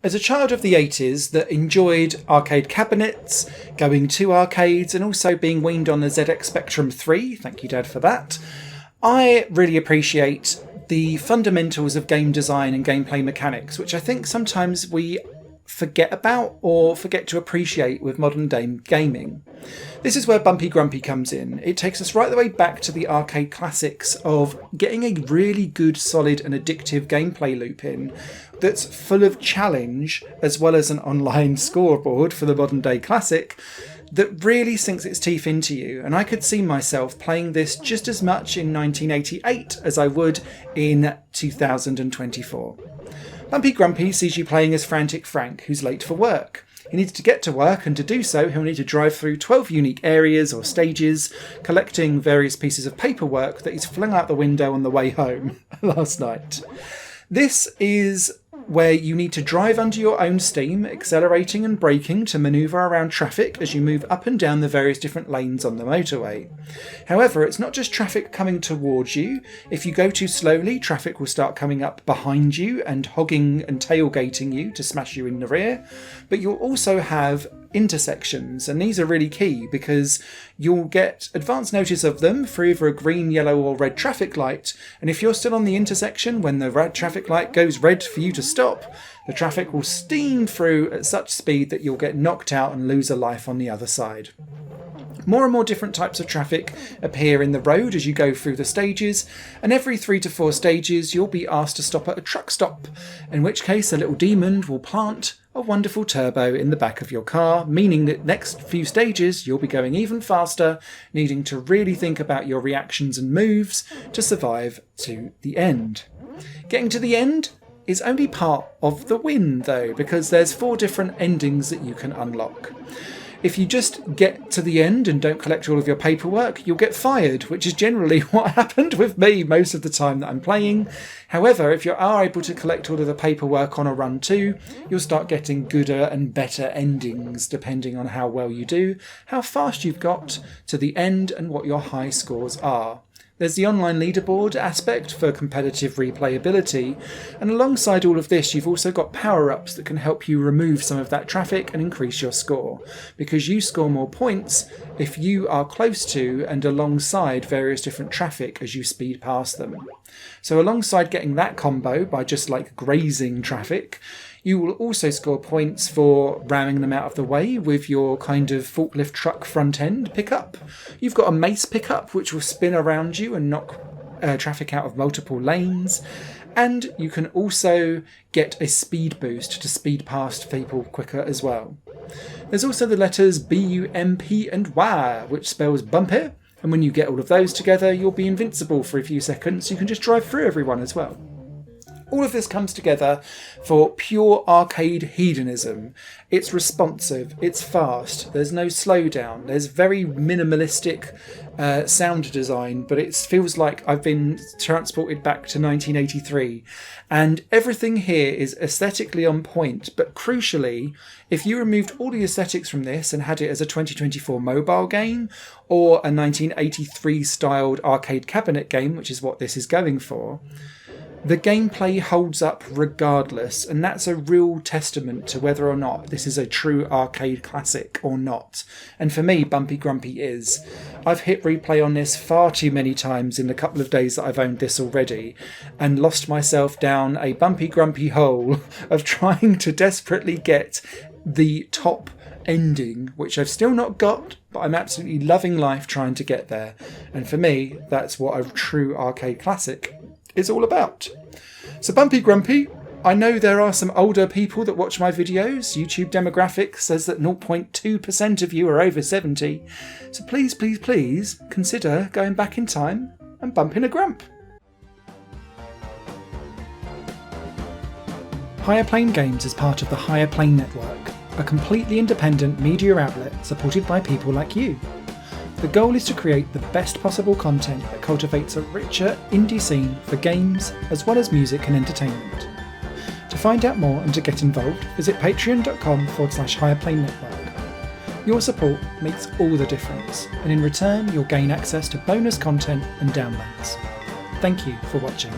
As a child of the 80s that enjoyed arcade cabinets, going to arcades and also being weaned on the ZX Spectrum 3, thank you Dad for that, I really appreciate the fundamentals of game design and gameplay mechanics, which I think sometimes we forget about or forget to appreciate with modern day gaming. This is where Bumpy Grumpy comes in. It takes us right the way back to the arcade classics of getting a really good, solid and addictive gameplay loop in that's full of challenge, as well as an online scoreboard for the modern day classic that really sinks its teeth into you. And I could see myself playing this just as much in 1988 as I would in 2024. Bumpy Grumpy sees you playing as Frantic Frank, who's late for work. He needs to get to work, and to do so he'll need to drive through 12 unique areas or stages, collecting various pieces of paperwork that he's flung out the window on the way home last night. This is where you need to drive under your own steam, accelerating and braking to manoeuvre around traffic as you move up and down the various different lanes on the motorway. However, it's not just traffic coming towards you. If you go too slowly, traffic will start coming up behind you and hogging and tailgating you to smash you in the rear. But you'll also have intersections, and these are really key because you'll get advance notice of them for either a green, yellow or red traffic light, and if you're still on the intersection when the red traffic light goes red for you to stop, the traffic will steam through at such speed that you'll get knocked out and lose a life on the other side. More and more different types of traffic appear in the road as you go through the stages, and every 3 to 4 stages you'll be asked to stop at a truck stop, in which case a little demon will plant a wonderful turbo in the back of your car, meaning that next few stages you'll be going even faster, needing to really think about your reactions and moves to survive to the end. Getting to the end is only part of the win though, because there's 4 different endings that you can unlock. If you just get to the end and don't collect all of your paperwork, you'll get fired, which is generally what happened with me most of the time that I'm playing. However, if you are able to collect all of the paperwork on a run too, you'll start getting gooder and better endings depending on how well you do, how fast you've got to the end and what your high scores are. There's the online leaderboard aspect for competitive replayability, and alongside all of this you've also got power-ups that can help you remove some of that traffic and increase your score, because you score more points if you are close to and alongside various different traffic as you speed past them. So alongside getting that combo by just like grazing traffic, you will also score points for ramming them out of the way with your kind of forklift truck front end pickup. You've got a mace pickup which will spin around you and knock traffic out of multiple lanes. And you can also get a speed boost to speed past people quicker as well. There's also the letters B, U, M, P and Y, which spells Bumpy. And when you get all of those together, you'll be invincible for a few seconds. You can just drive through everyone as well. All of this comes together for pure arcade hedonism. It's responsive, it's fast, there's no slowdown, there's very minimalistic sound design, but it feels like I've been transported back to 1983. And everything here is aesthetically on point, but crucially, if you removed all the aesthetics from this and had it as a 2024 mobile game, or a 1983 styled arcade cabinet game, which is what this is going for, the gameplay holds up regardless, and that's a real testament to whether or not this is a true arcade classic or not. And for me, Bumpy Grumpy is. I've hit replay on this far too many times in the couple of days that I've owned this already, and lost myself down a Bumpy Grumpy hole of trying to desperately get the top ending, which I've still not got, but I'm absolutely loving life trying to get there. And for me, that's what a true arcade classic is all about. So Bumpy Grumpy, I know there are some older people that watch my videos. YouTube demographic says that 0.2% of you are over 70. So please, please, please consider going back in time and bumping a grump. Higher Plane Games is part of the Higher Plane Network, a completely independent media outlet supported by people like you. The goal is to create the best possible content that cultivates a richer indie scene for games as well as music and entertainment. To find out more and to get involved, visit patreon.com/higherplane network. Your support makes all the difference, and in return you'll gain access to bonus content and downloads. Thank you for watching.